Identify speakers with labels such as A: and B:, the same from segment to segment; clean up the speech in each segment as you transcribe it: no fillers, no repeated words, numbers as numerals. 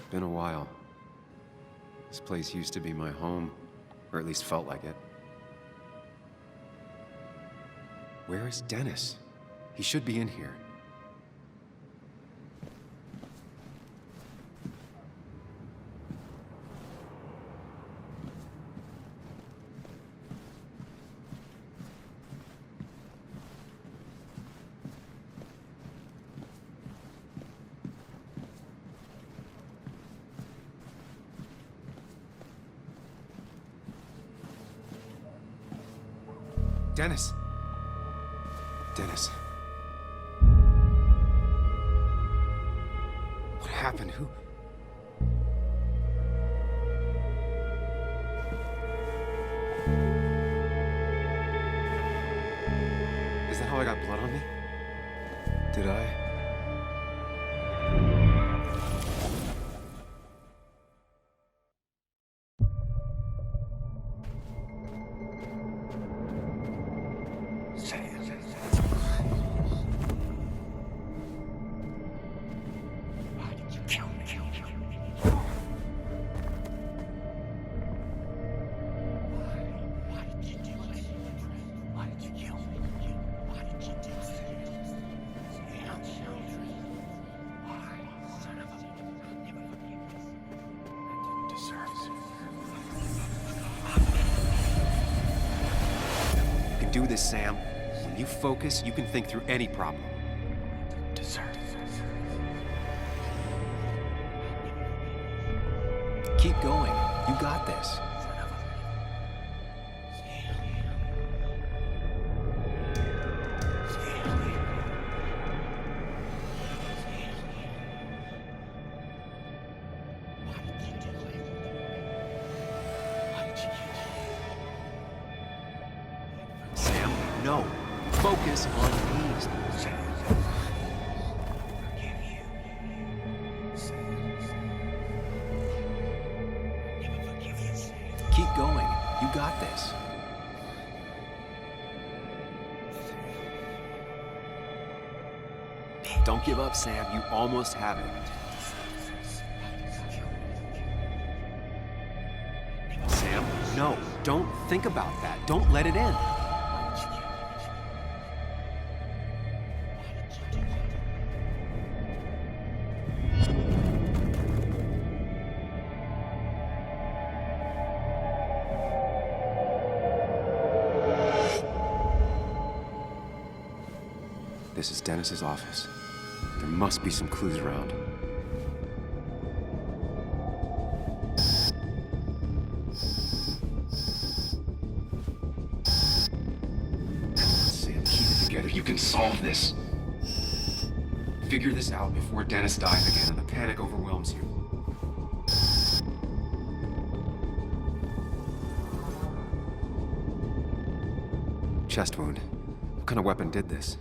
A: Been a while. This place used to be my home, or at least felt like it. Where is Dennis? He should be in here. Dennis! Dennis. What happened? Who... Is that how I got blood on me? Did I? Do this, Sam. When you focus, you can think through any problem. Keep going. You got this. No. Focus on me. Keep going. You got this. Don't give up, Sam. You almost have it. Sam, no. Don't think about that. Don't let it in. This is Dennis's office. There must be some clues around. Sam, keep it together. You can solve this. Figure this out before Dennis dies again and the panic overwhelms you. Chest wound. What kind of weapon did this?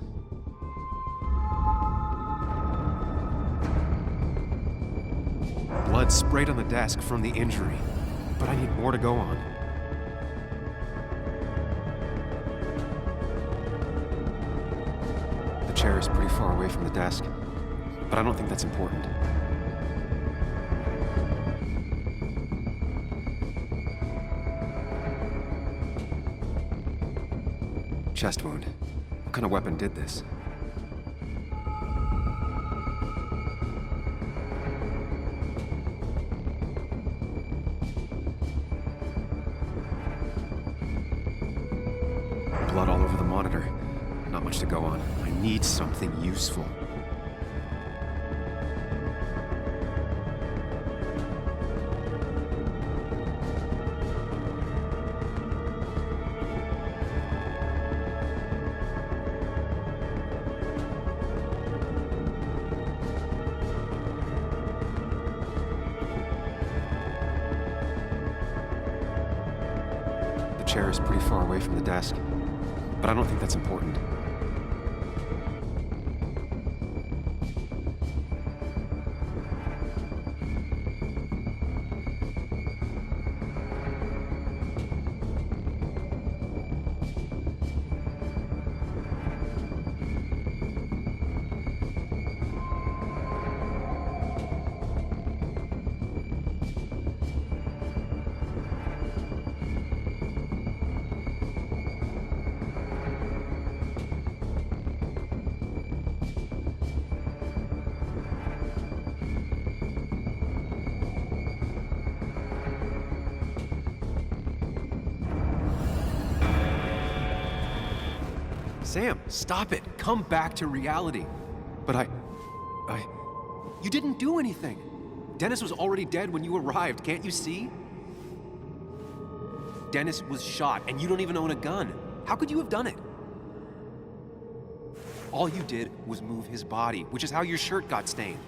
A: Blood sprayed on the desk from the injury, but I need more to go on. The chair is pretty far away from the desk, but I don't think that's important. Chest wound. What kind of weapon did this? Blood all over the monitor. Not much to go on. I need something useful. The chair is pretty far away from the desk, but I don't think that's important.
B: Sam, stop it. Come back to reality. But You didn't do anything. Dennis was already dead when you arrived, can't you see? Dennis was shot, and you don't even own a gun. How could you have done it? All you did was move his body, which is how your shirt got stained.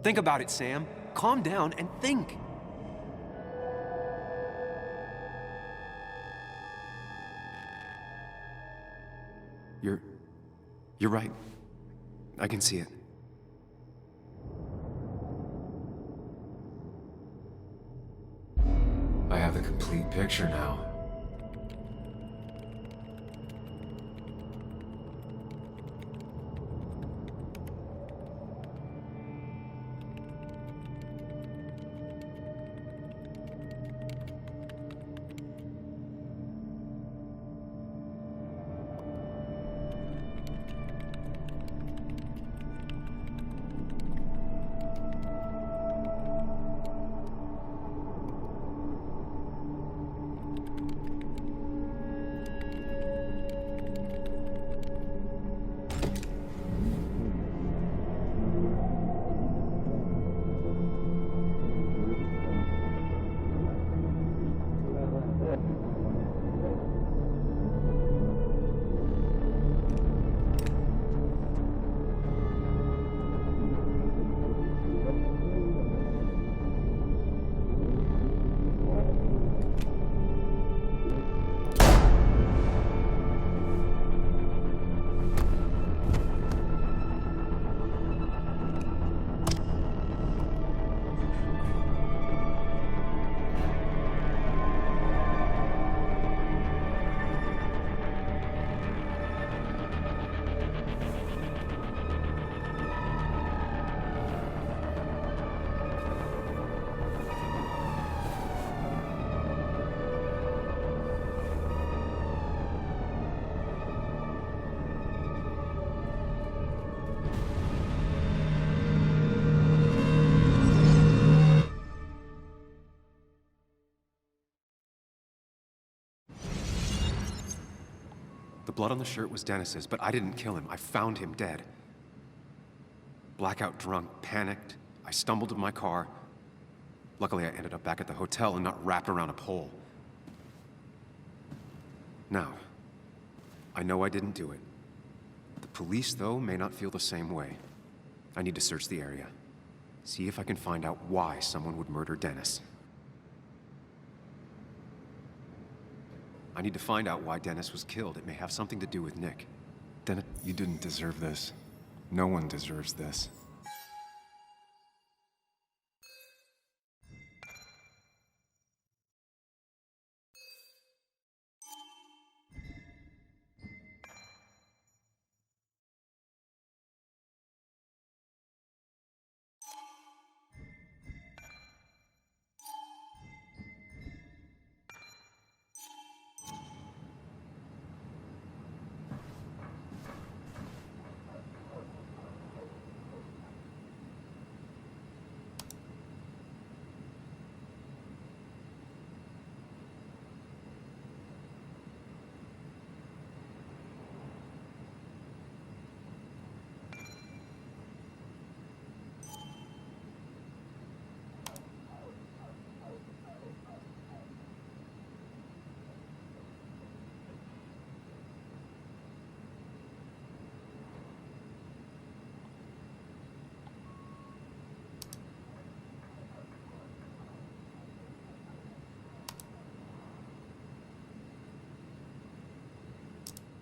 B: Think about it, Sam. Calm down and think. You're right. I can see it. I have the complete picture now. The blood on the shirt was Dennis's, but I didn't kill him. I found him dead. Blackout drunk, panicked. I stumbled to my car. Luckily, I ended up back at the hotel and not wrapped around a pole. Now, I know I didn't do it. The police, though, may not feel the same way. I need to search the area. See if I can find out why someone would murder Dennis. I need to find out why Dennis was killed. It may have something to do with Nick. Dennis, you didn't deserve this. No one deserves this.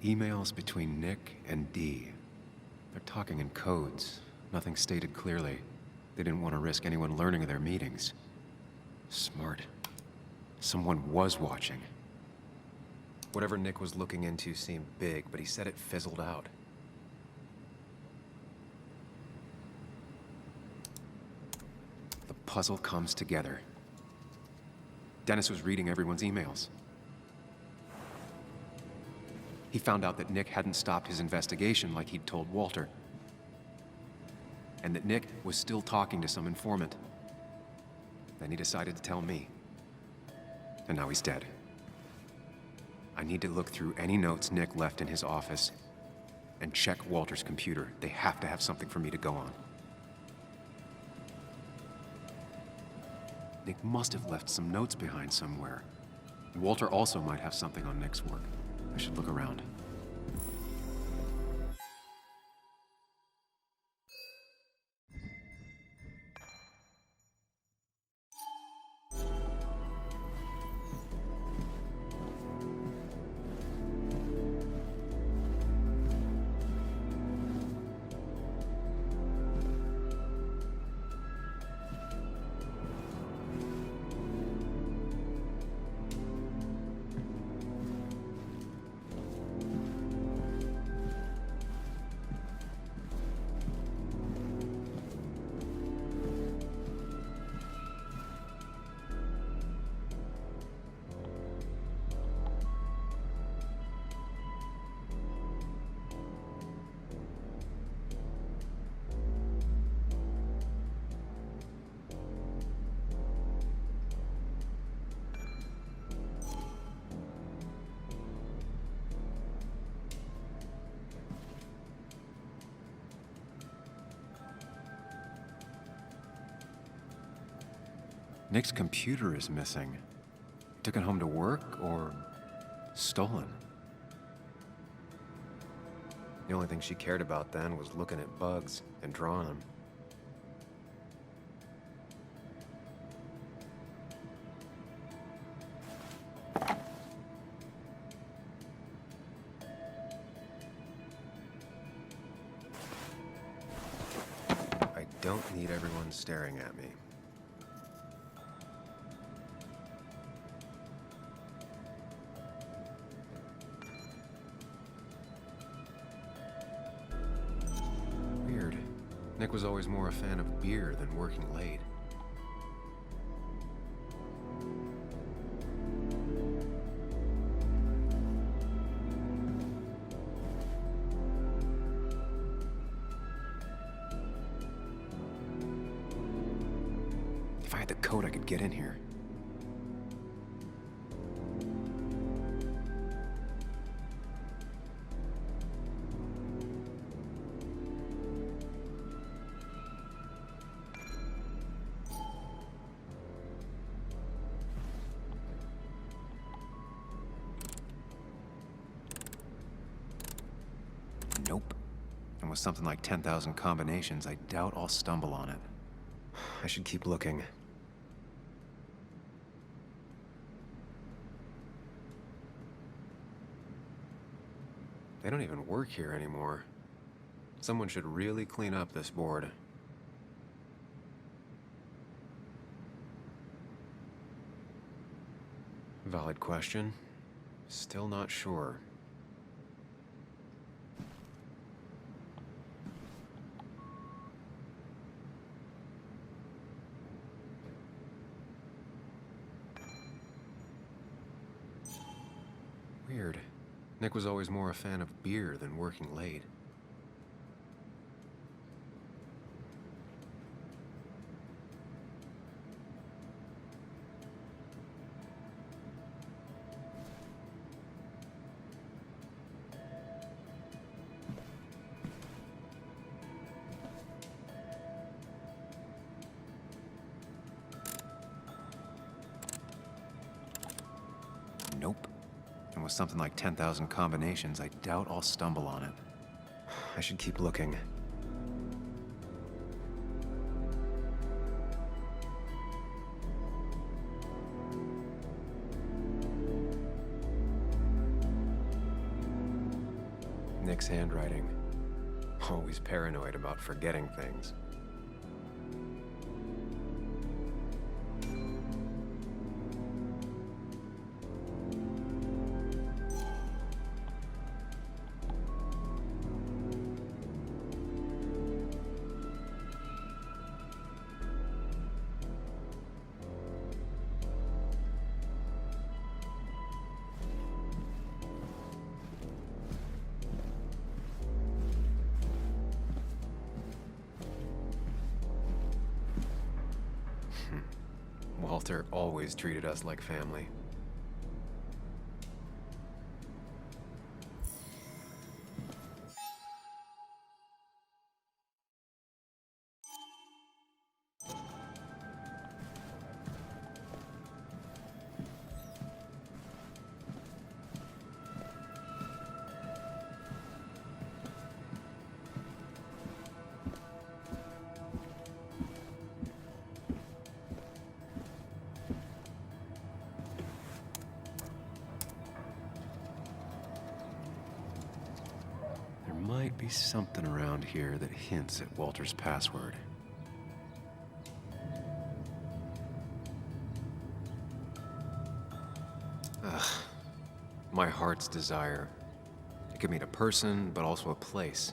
B: Emails between Nick and Dee. They're talking in codes. Nothing stated clearly. They didn't want to risk anyone learning of their meetings. Smart. Someone was watching. Whatever Nick was looking into seemed big, but he said it fizzled out. The puzzle comes together. Dennis was reading everyone's emails. He found out that Nick hadn't stopped his investigation like he'd told Walter. And that Nick was still talking to some informant. Then he decided to tell me. And now he's dead. I need to look through any notes Nick left in his office and check Walter's computer. They have to have something for me to go on. Nick must have left some notes behind somewhere. Walter also might have something on Nick's work. I should look around. Nick's computer is missing. He took it home to work or stolen. The only thing she cared about then was looking at bugs and drawing them. I don't need everyone staring at me. Weird. Nick was always more a fan of beer than working late. If I had the code, I could get in here. Nope. And with something like 10,000 combinations, I doubt I'll stumble on it. I should keep looking. They don't even work here anymore. Someone should really clean up this board. Valid question. Still not sure. Weird. Nick was always more a fan of beer than working late. Nope. And with something like 10,000 combinations, I doubt I'll stumble on it. I should keep looking. Nick's handwriting. Always paranoid about forgetting things. Walter always treated us like family. be something around here that hints at Walter's password. Ugh. My heart's desire. It could mean a person, but also a place.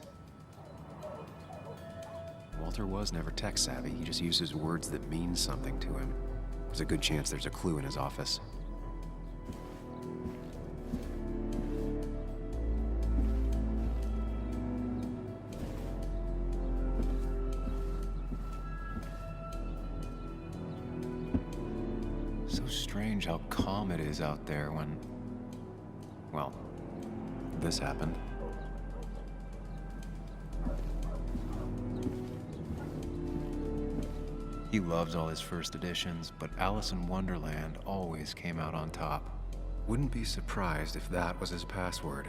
B: Walter was never tech-savvy. He just uses words that mean something to him. There's a good chance there's a clue in his office. So strange how calm it is out there when, well, this happened. He loves all his first editions, but Alice in Wonderland always came out on top. Wouldn't be surprised if that was his password.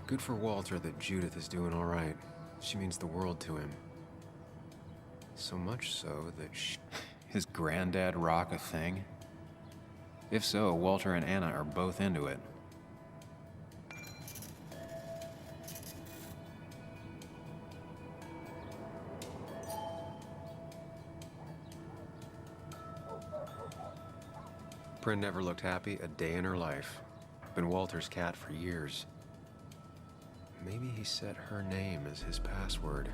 B: Good for Walter that Judith is doing all right. She means the world to him. So much so that his granddad rock a thing? If so, Walter and Anna are both into it. Bryn never looked happy a day in her life. Been Walter's cat for years. Maybe he set her name as his password.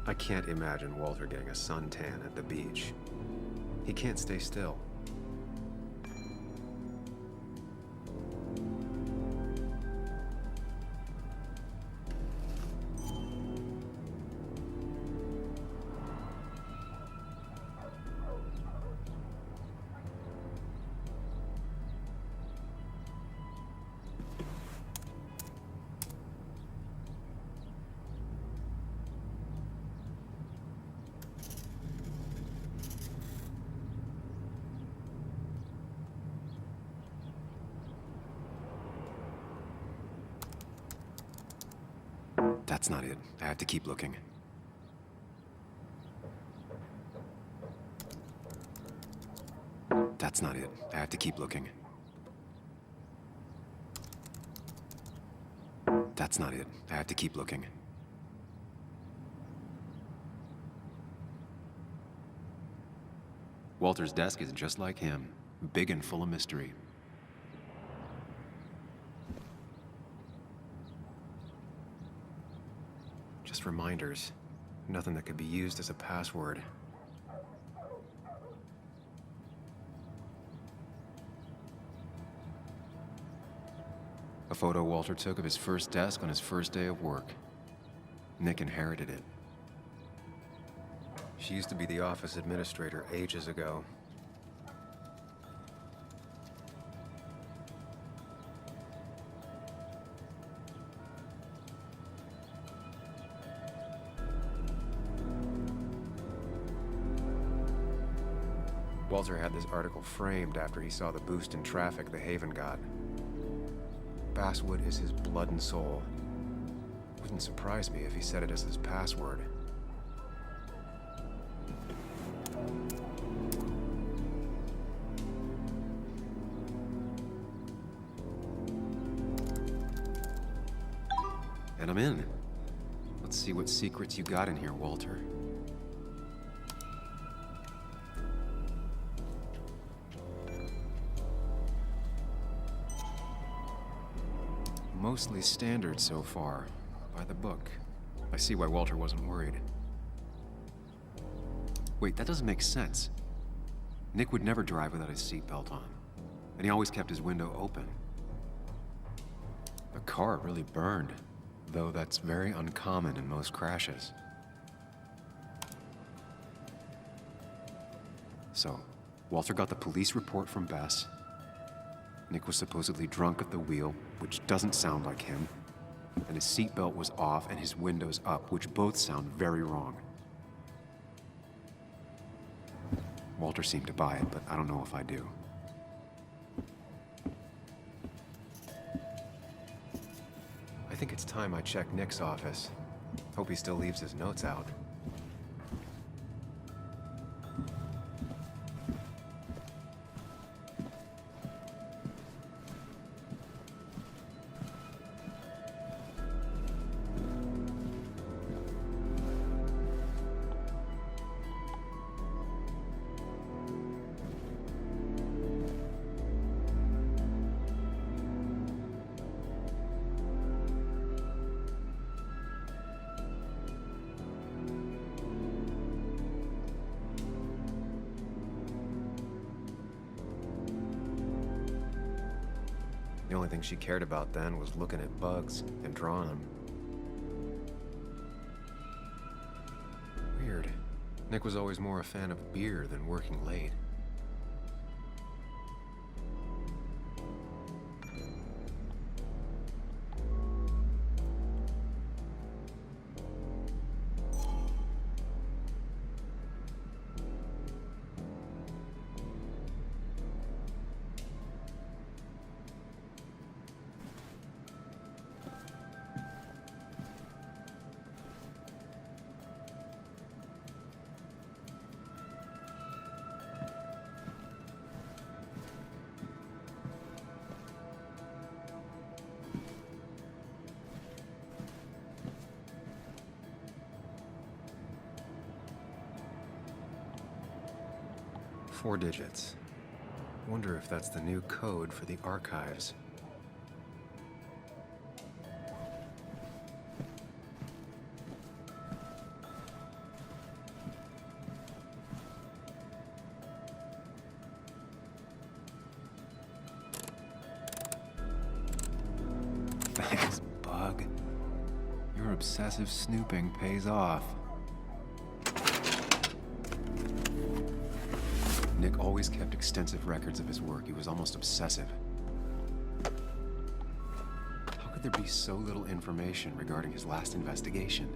B: I can't imagine Walter getting a suntan at the beach. He can't stay still. That's not it. I have to keep looking. That's not it. I have to keep looking. That's not it. I have to keep looking. Walter's desk is just like him, big and full of mystery. Just reminders. Nothing that could be used as a password. A photo Walter took of his first desk on his first day of work. Nick inherited it. She used to be the office administrator ages ago. Walter had this article framed after he saw the boost in traffic the Haven got. Basswood is his blood and soul. Wouldn't surprise me if he set it as his password. And I'm in. Let's see what secrets you got in here, Walter. Mostly standard so far, by the book. I see why Walter wasn't worried. Wait, that doesn't make sense. Nick would never drive without his seatbelt on, and he always kept his window open. The car really burned, though that's very uncommon in most crashes. So, Walter got the police report from Bess. Nick was supposedly drunk at the wheel, which doesn't sound like him. And his seatbelt was off and his windows up, which both sound very wrong. Walter seemed to buy it, but I don't know if I do. I think it's time I check Nick's office. Hope he still leaves his notes out. The only thing she cared about then was looking at bugs and drawing them. Weird. Nick was always more a fan of beer than working late. Four digits. Wonder if that's the new code for the archives. Thanks, Bug. Your obsessive snooping pays off. Nick always kept extensive records of his work. He was almost obsessive. How could there be so little information regarding his last investigation?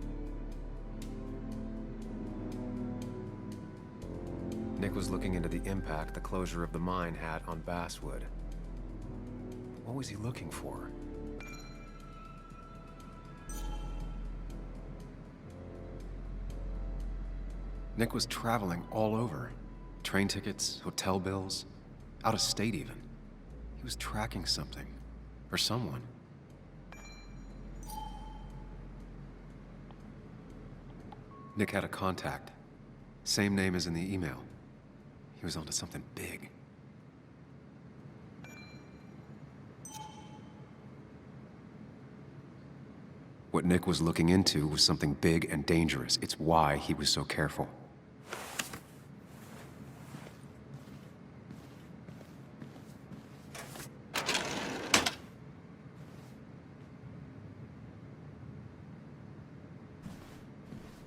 B: Nick was looking into the impact the closure of the mine had on Basswood. What was he looking for? Nick was traveling all over. Train tickets, hotel bills, out of state even. He was tracking something, or someone. Nick had a contact. Same name as in the email. He was onto something big. What Nick was looking into was something big and dangerous. It's why he was so careful.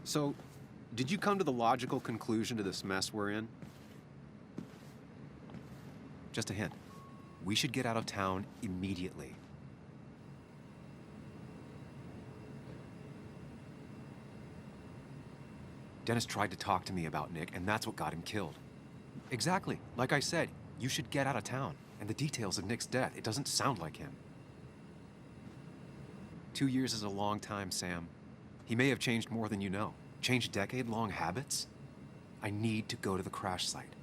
B: So, did you come to the logical conclusion to this mess we're in? Just a hint. We should get out of town immediately. Dennis tried to talk to me about Nick, and that's what got him killed. Exactly. Like I said, you should get out of town. And the details of Nick's death, it doesn't sound like him. 2 years is a long time, Sam. He may have changed more than you know. Changed decade-long habits? I need to go to the crash site.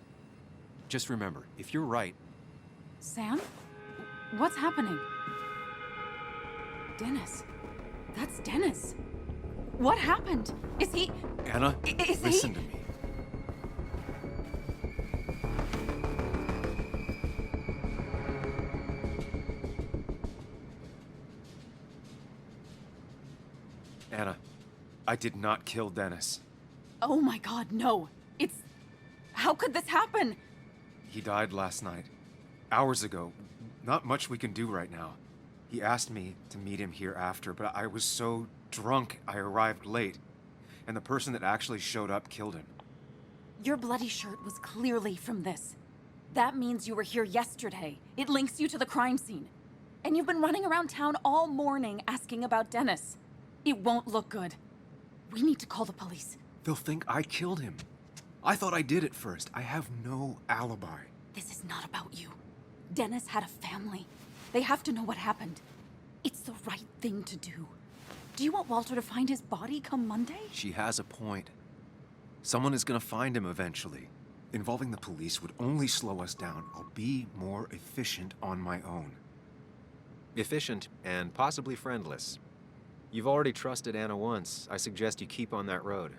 B: Just remember, if you're right...
C: Sam? What's happening? Dennis. That's Dennis. What happened? Is he...
B: Anna,
C: Is
B: listen
C: he...
B: to me. Anna, I did not kill Dennis.
C: Oh my God, no. It's... How could this happen?
B: He died last night. Hours ago. Not much we can do right now. He asked me to meet him here after, but I was so drunk I arrived late. And the person that actually showed up killed him.
C: Your bloody shirt was clearly from this. That means you were here yesterday. It links you to the crime scene. And you've been running around town all morning asking about Dennis. It won't look good. We need to call the police.
B: They'll think I killed him. I thought I did at first. I have no alibi.
C: This is not about you. Dennis had a family. They have to know what happened. It's the right thing to do. Do you want Walter to find his body come Monday?
B: She has a point. Someone is gonna find him eventually. Involving the police would only slow us down. I'll be more efficient on my own.
D: Efficient and possibly friendless. You've already trusted Anna once. I suggest you keep on that road.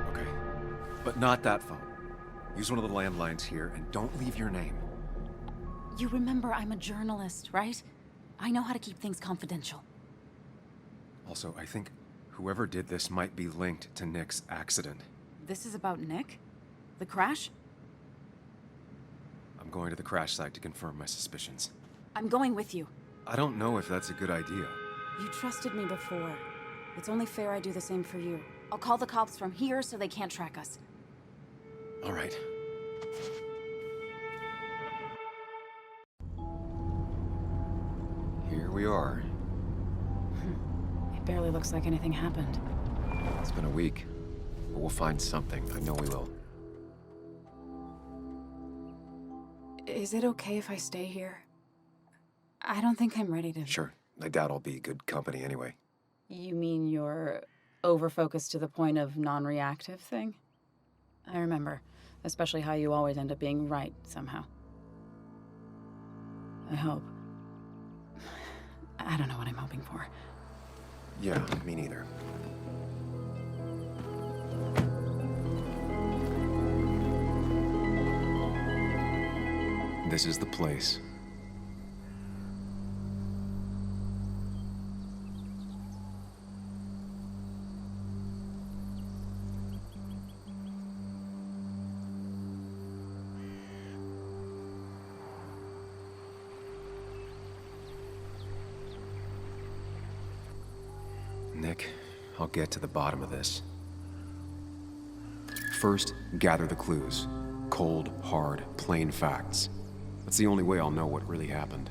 B: Okay. But not that phone. Use one of the landlines here and don't leave your name.
C: You remember I'm a journalist, right? I know how to keep things confidential.
B: Also, I think whoever did this might be linked to Nick's accident.
C: This is about Nick? The crash?
B: I'm going to the crash site to confirm my suspicions.
C: I'm going with you.
B: I don't know if that's a good idea.
C: You trusted me before. It's only fair I do the same for you. I'll call the cops from here so they can't track us.
B: All right. Here we are.
C: It barely looks like anything happened.
B: It's been a week, but we'll find something. I know we will.
C: Is it okay if I stay here? I don't think I'm ready to...
B: Sure. I doubt I'll be good company anyway.
C: You mean you're over-focused to the point of non-reactive thing? I remember. Especially how you always end up being right, somehow. I hope. I don't know what I'm hoping for.
B: Yeah, me neither. This is the place. Nick, I'll get to the bottom of this. First, gather the clues. Cold, hard, plain facts. That's the only way I'll know what really happened.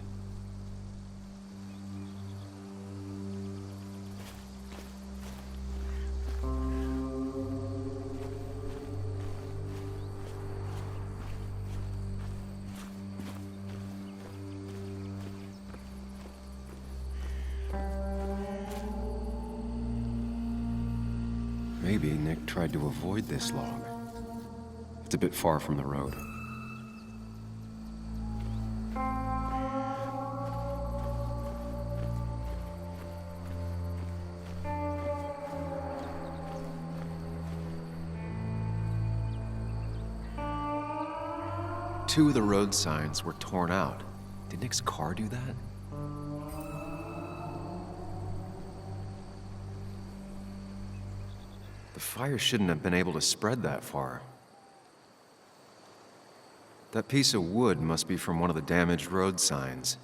B: Maybe Nick tried to avoid this log. It's a bit far from the road. Two of the road signs were torn out. Did Nick's car do that? The fire shouldn't have been able to spread that far. That piece of wood must be from one of the damaged road signs.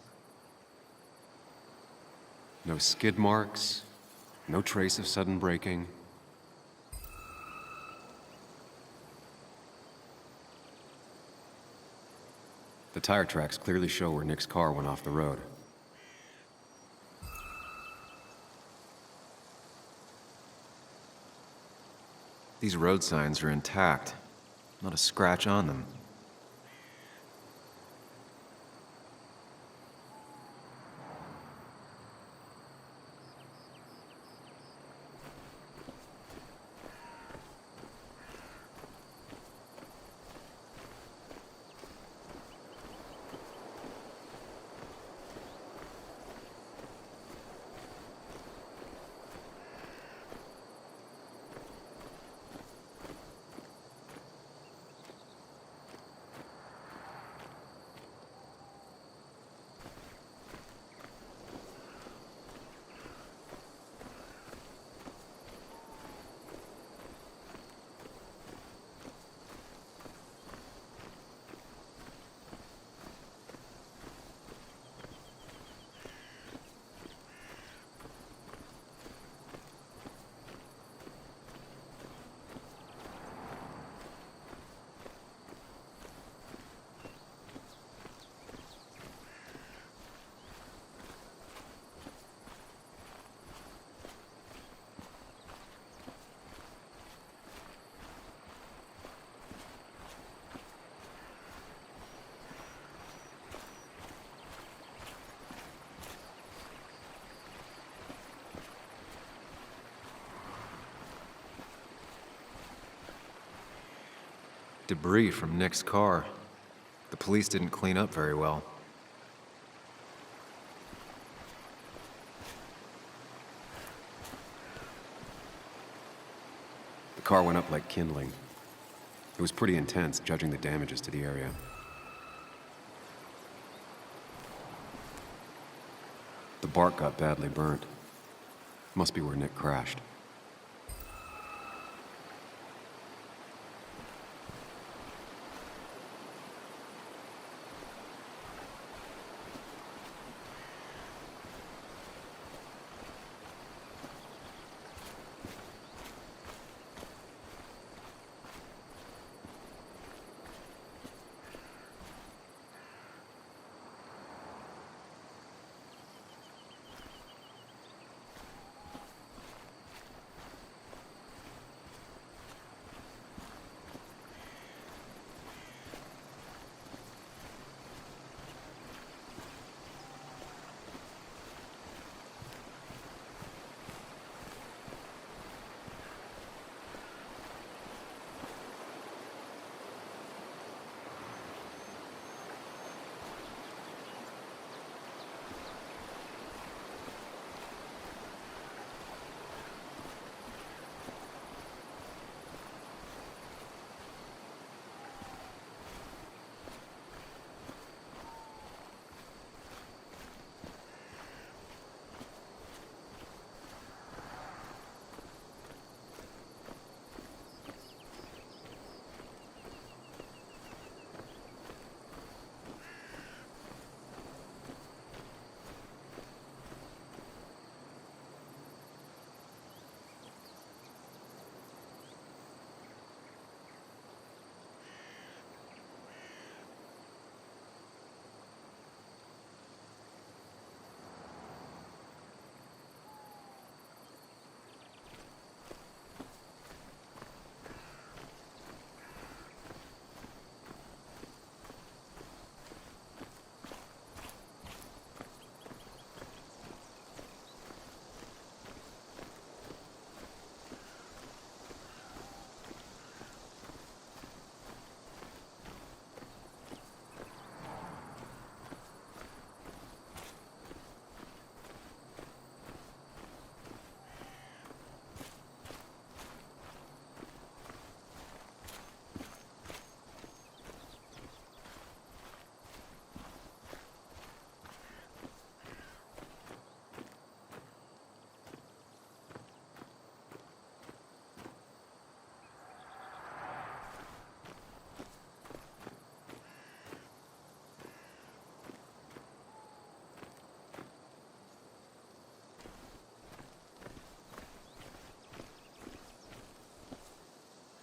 B: No skid marks, no trace of sudden braking. The tire tracks clearly show where Nick's car went off the road. These road signs are intact, not a scratch on them. Debris from Nick's car. The police didn't clean up very well. The car went up like kindling. It was pretty intense, judging the damages to the area. The bark got badly burnt. Must be where Nick crashed.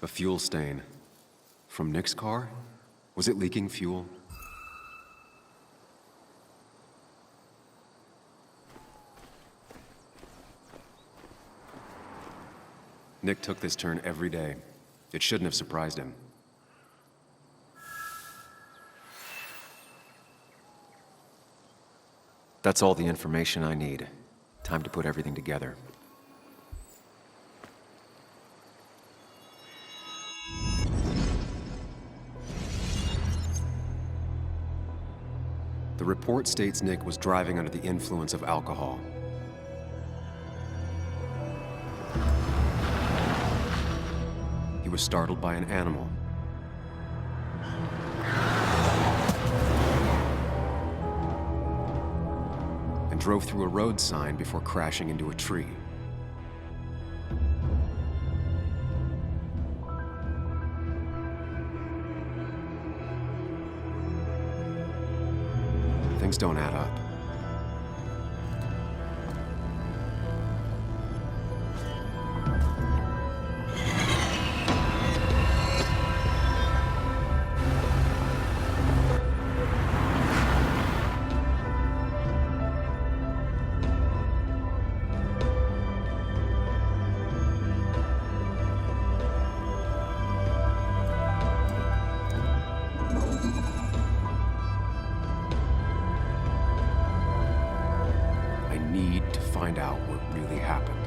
B: A fuel stain. From Nick's car? Was it leaking fuel? Nick took this turn every day. It shouldn't have surprised him. That's all the information I need. Time to put everything together. The report states Nick was driving under the influence of alcohol. He was startled by an animal. And drove through a road sign before crashing into a tree. Things don't add up. Find out what really happened.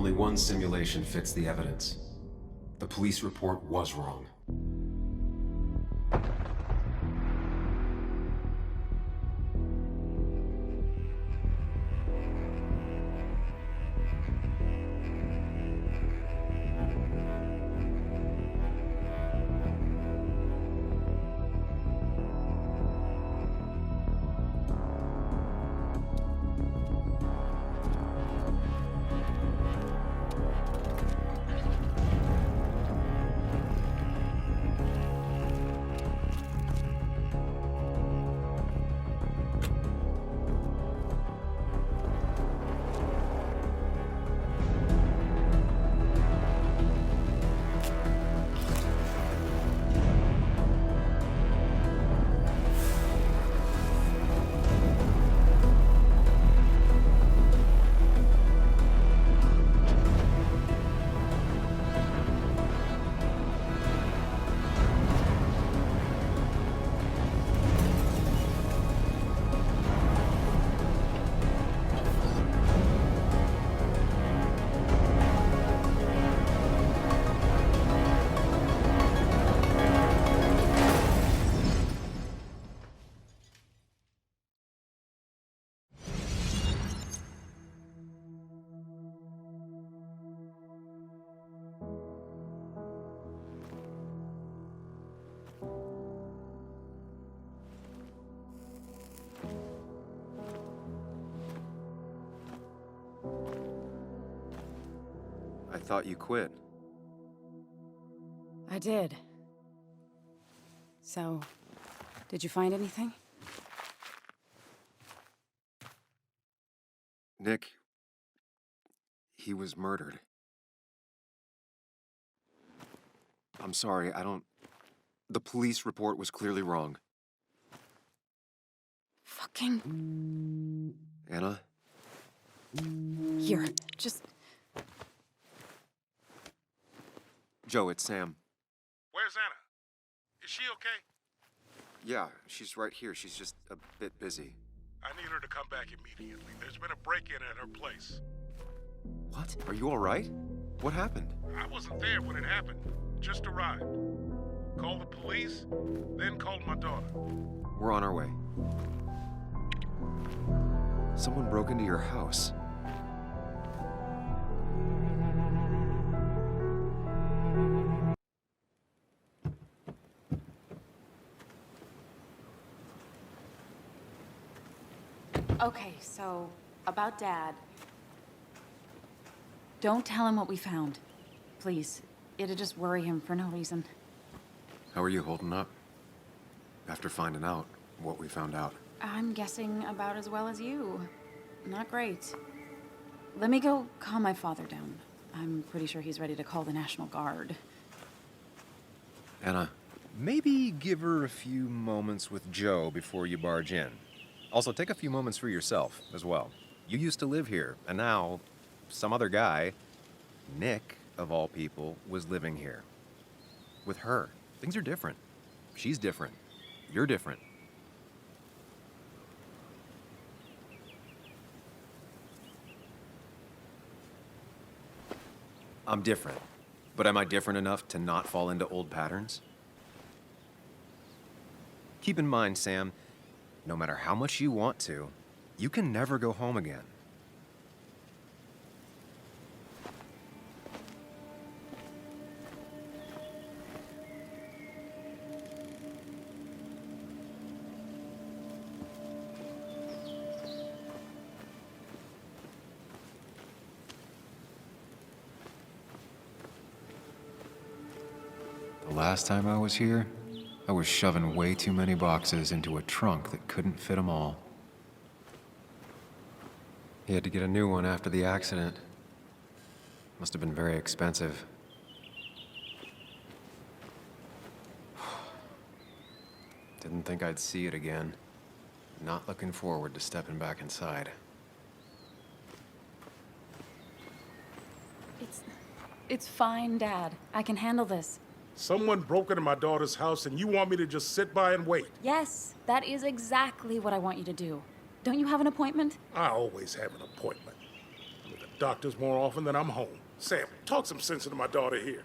B: Only one simulation fits the evidence. The police report was wrong. I thought you quit.
C: I did. So, did you find anything?
B: Nick, he was murdered. I'm sorry, the police report was clearly wrong.
C: Fucking...
B: Anna?
C: Here, just...
B: Joe, it's Sam.
E: Where's Anna? Is she okay?
B: Yeah, she's right here. She's just a bit busy.
E: I need her to come back immediately. There's been a break-in at her place.
B: What? Are you all right? What happened?
E: I wasn't there when it happened. Just arrived. Called the police, then called my daughter.
B: We're on our way. Someone broke into your house.
C: Okay, so, about Dad. Don't tell him what we found. Please. It'd just worry him for no reason.
B: How are you holding up? After finding out what we found out.
C: I'm guessing about as well as you. Not great. Let me go calm my father down. I'm pretty sure he's ready to call the National Guard.
B: Anna,
D: Maybe give her a few moments with Joe before you barge in. Also, take a few moments for yourself as well. You used to live here, and now some other guy, Nick, of all people, was living here. With her. Things are different. She's different. You're different. I'm different. But am I different enough to not fall into old patterns? Keep in mind, Sam, no matter how much you want to, you can never go home again.
B: the last time I was here, I was shoving way too many boxes into a trunk that couldn't fit them all. He had to get a new one after the accident. Must have been very expensive. Didn't think I'd see it again. Not looking forward to stepping back inside.
C: It's fine, Dad. I can handle this.
E: Someone broke into my daughter's house and you want me to just sit by and wait?
C: Yes, that is exactly what I want you to do. Don't you have an appointment?
E: I always have an appointment. With an doctors more often than I'm home. Sam, talk some sense into my daughter here.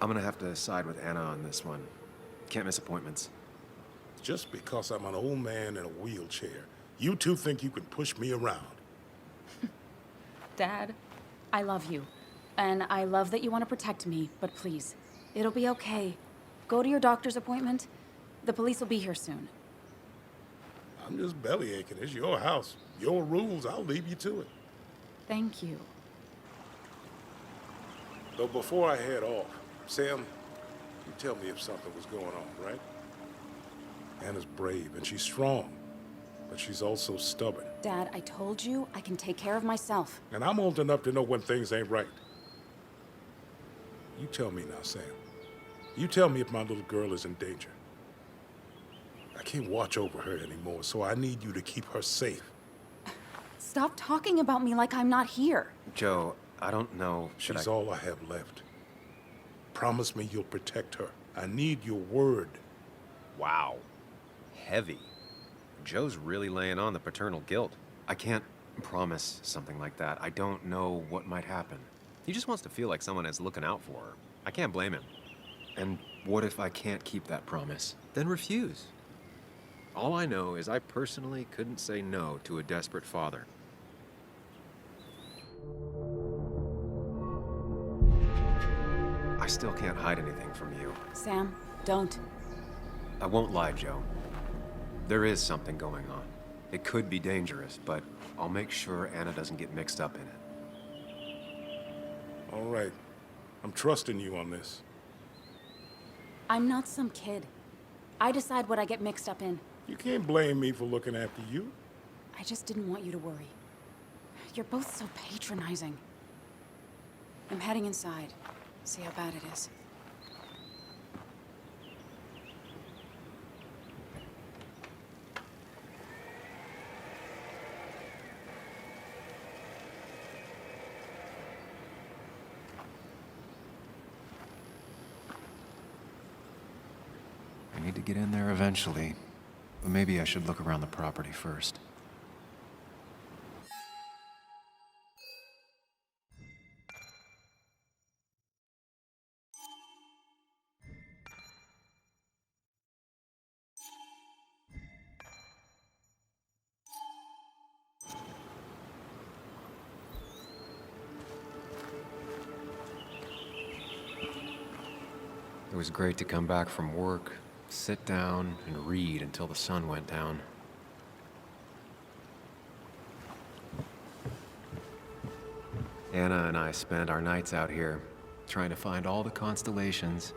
B: I'm gonna have to side with Anna on this one. Can't miss appointments.
E: Just because I'm an old man in a wheelchair, you two think you can push me around.
C: Dad, I love you. And I love that you want to protect me, but please, it'll be okay. Go to your doctor's appointment. The police will be here soon.
E: I'm just belly aching. It's your house. Your rules, I'll leave you to it.
C: Thank you.
E: Though before I head off, Sam, you tell me if something was going on, right? Anna's brave and she's strong, but she's also stubborn.
C: Dad, I told you I can take care of myself.
E: And I'm old enough to know when things ain't right. You tell me now, Sam. You tell me if my little girl is in danger. I can't watch over her anymore, so I need you to keep her safe.
C: Stop talking about me like I'm not here.
B: Joe, I don't know.
E: She's all I have left. Promise me you'll protect her. I need your word.
D: Wow. Heavy. Joe's really laying on the paternal guilt.
B: I can't promise something like that. I don't know what might happen.
D: He just wants to feel like someone is looking out for her. I can't blame him.
B: And what if I can't keep that promise?
D: Then refuse. All I know is I personally couldn't say no to a desperate father.
B: I still can't hide anything from you.
C: Sam, don't.
B: I won't lie, Joe. There is something going on. It could be dangerous, but I'll make sure Anna doesn't get mixed up in it.
E: All right. I'm trusting you on this.
C: I'm not some kid. I decide what I get mixed up in.
E: You can't blame me for looking after you.
C: I just didn't want you to worry. You're both so patronizing. I'm heading inside. See how bad it is.
B: I need to get in there eventually, but maybe I should look around the property first. It was great to come back from work, sit down, and read until the sun went down. Anna and I spent our nights out here, trying to find all the constellations.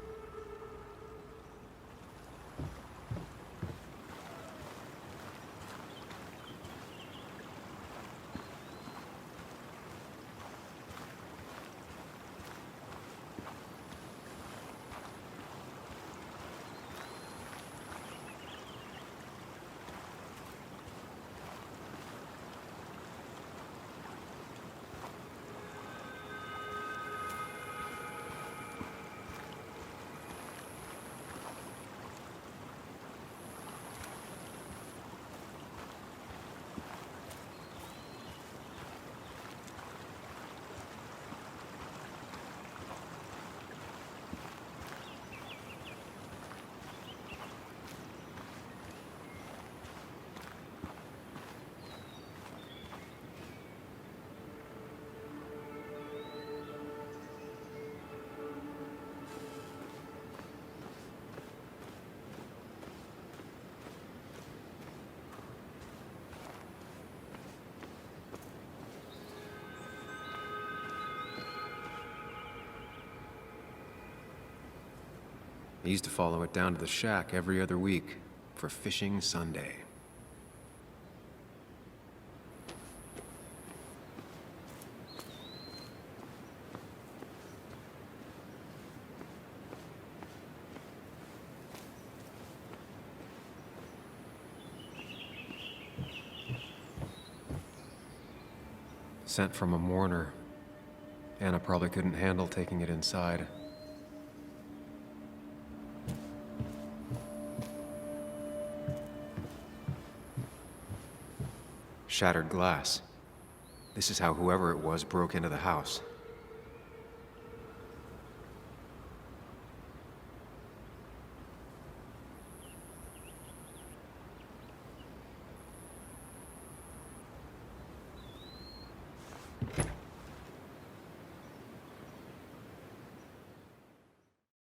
B: I used to follow it down to the shack every other week for Fishing Sunday. Sent from a mourner. Anna probably couldn't handle taking it inside. Shattered glass. This is how whoever it was broke into the house.